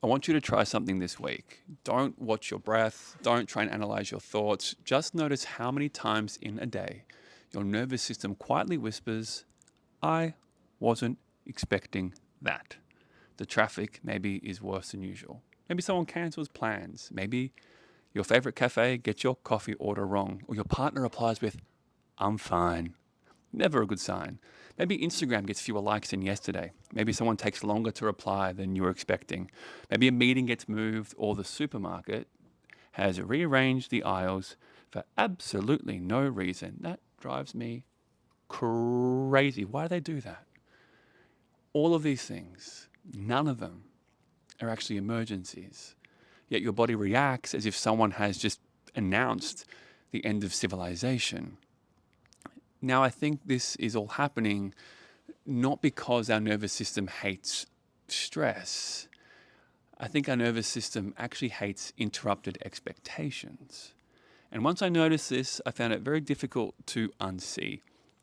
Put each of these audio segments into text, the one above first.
I want you to try something this week. Don't watch your breath. Don't try and analyze your thoughts. Just notice how many times in a day your nervous system quietly whispers, I wasn't expecting that. The traffic maybe is worse than usual. Maybe someone cancels plans. Maybe your favorite cafe gets your coffee order wrong, or your partner replies with, I'm fine. Never a good sign. Maybe Instagram gets fewer likes than yesterday. Maybe someone takes longer to reply than you were expecting. Maybe a meeting gets moved, or the supermarket has rearranged the aisles for absolutely no reason. That drives me crazy. Why do they do that? All of these things, none of them are actually emergencies. Yet your body reacts as if someone has just announced the end of civilization. Now, I think this is all happening not because our nervous system hates stress. I think our nervous system actually hates interrupted expectations. And once I noticed this, I found it very difficult to unsee.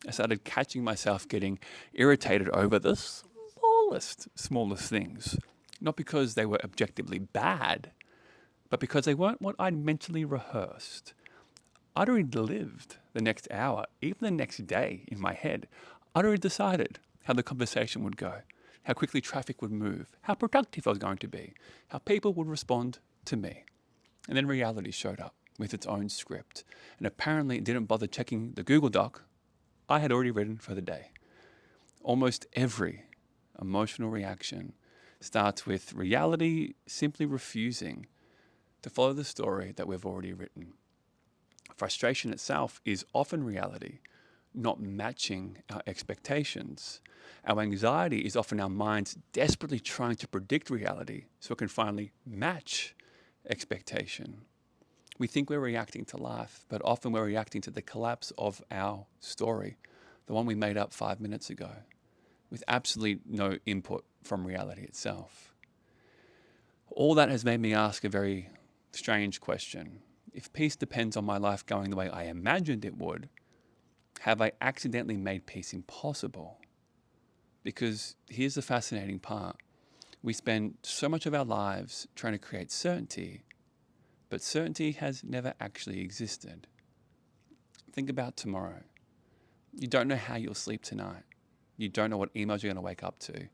I started catching myself getting irritated over the smallest things. Not because they were objectively bad, but because they weren't what I'd mentally rehearsed. I'd already lived the next hour, even the next day in my head. I'd already decided how the conversation would go, how quickly traffic would move, how productive I was going to be, how people would respond to me. And then reality showed up with its own script. And apparently it didn't bother checking the Google Doc I had already written for the day. Almost every emotional reaction starts with reality simply refusing to follow the story that we've already written. Frustration itself is often reality, not matching our expectations. Our anxiety is often our minds desperately trying to predict reality so it can finally match expectation. We think we're reacting to life, but often we're reacting to the collapse of our story, the one we made up 5 minutes ago, with absolutely no input from reality itself. All that has made me ask a very strange question. If peace depends on my life going the way I imagined it would, have I accidentally made peace impossible? Because here's the fascinating part. We spend so much of our lives trying to create certainty, but certainty has never actually existed. Think about tomorrow. You don't know how you'll sleep tonight. You don't know what emails you're going to wake up to.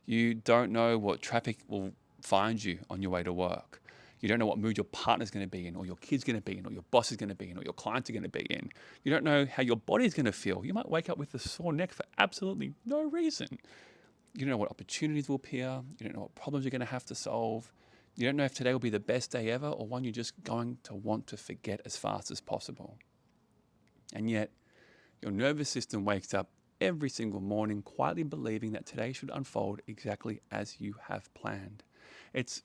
You don't know what traffic will find you on your way to work. You don't know what mood your partner's going to be in, or your kid's going to be in, or your boss is going to be in, or your clients are going to be in. You don't know how your body's going to feel. You might wake up with a sore neck for absolutely no reason. You don't know what opportunities will appear. You don't know what problems you're going to have to solve. You don't know if today will be the best day ever or one you're just going to want to forget as fast as possible. And yet, your nervous system wakes up every single morning quietly believing that today should unfold exactly as you have planned. It's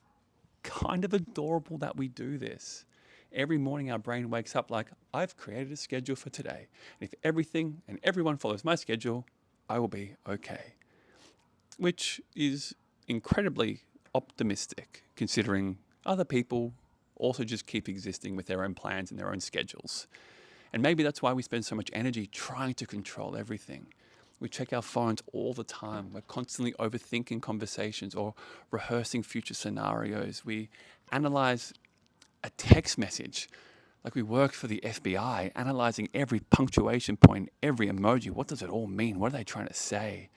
kind of adorable that we do this. Every morning our brain wakes up like, I've created a schedule for today. And if everything and everyone follows my schedule, I will be okay. Which is incredibly optimistic considering other people also just keep existing with their own plans and their own schedules. And maybe that's why we spend so much energy trying to control everything. We check our phones all the time. We're constantly overthinking conversations or rehearsing future scenarios. We analyze a text message like we work for the FBI, analyzing every punctuation point, every emoji. What does it all mean? What are they trying to say?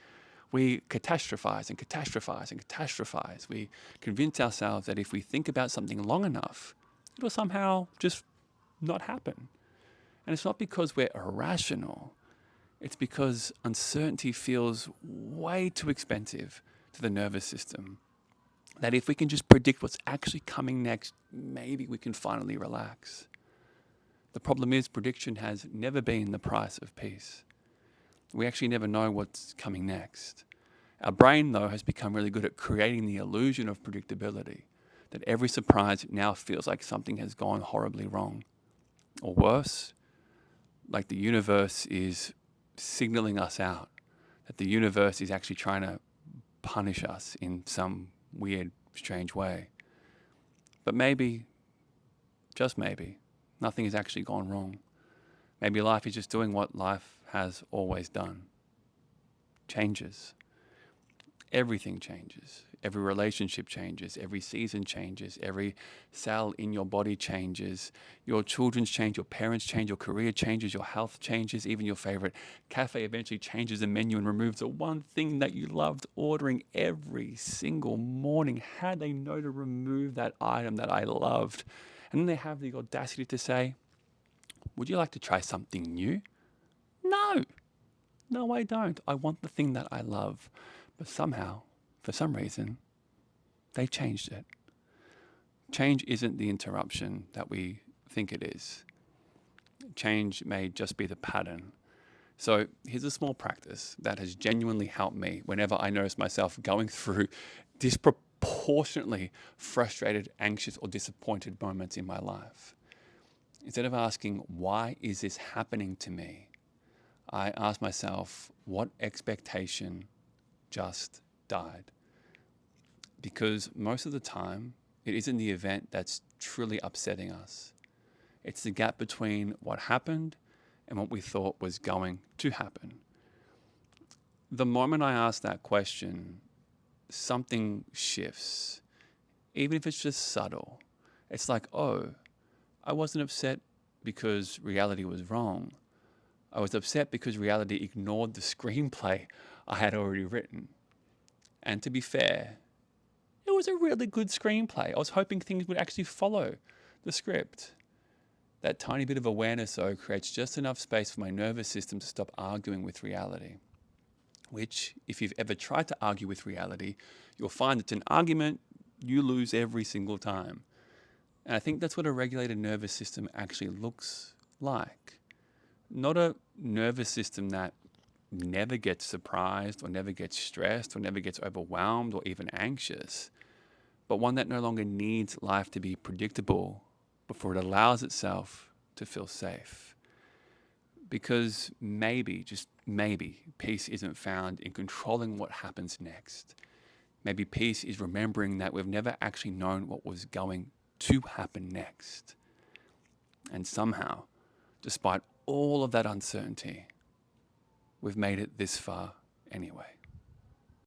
We catastrophize and catastrophize and catastrophize. We convince ourselves that if we think about something long enough, it'll somehow just not happen. And it's not because we're irrational. It's because uncertainty feels way too expensive to the nervous system. That if we can just predict what's actually coming next, maybe we can finally relax. The problem is prediction has never been the price of peace. We actually never know what's coming next. Our brain, though, has become really good at creating the illusion of predictability, that every surprise now feels like something has gone horribly wrong. Or worse, like the universe is signaling us out, that the universe is actually trying to punish us in some weird, strange way. But maybe, just maybe, nothing has actually gone wrong. Maybe life is just doing what life has always done. Changes. Everything changes. Every relationship changes, every season changes, every cell in your body changes. Your children change, your parents change, your career changes, your health changes, even your favorite cafe eventually changes the menu and removes the one thing that you loved ordering every single morning. How do they know to remove that item that I loved? And then they have the audacity to say, would you like to try something new? No, no, I don't. I want the thing that I love. But somehow, for some reason, they changed it. Change isn't the interruption that we think it is. Change may just be the pattern. So here's a small practice that has genuinely helped me whenever I notice myself going through disproportionately frustrated, anxious, or disappointed moments in my life. Instead of asking, why is this happening to me? I ask myself, what expectation just died? Because most of the time, it isn't the event that's truly upsetting us. It's the gap between what happened and what we thought was going to happen. The moment I ask that question, something shifts, even if it's just subtle. It's like, oh, I wasn't upset because reality was wrong. I was upset because reality ignored the screenplay I had already written. And to be fair, it was a really good screenplay. I was hoping things would actually follow the script. That tiny bit of awareness, though, creates just enough space for my nervous system to stop arguing with reality. Which, if you've ever tried to argue with reality, you'll find it's an argument you lose every single time. And I think that's what a regulated nervous system actually looks like. Not a nervous system that never gets surprised or never gets stressed or never gets overwhelmed or even anxious, but one that no longer needs life to be predictable before it allows itself to feel safe. Because maybe, just maybe, peace isn't found in controlling what happens next. Maybe peace is remembering that we've never actually known what was going to happen next. And somehow, despite all of that uncertainty, we've made it this far anyway.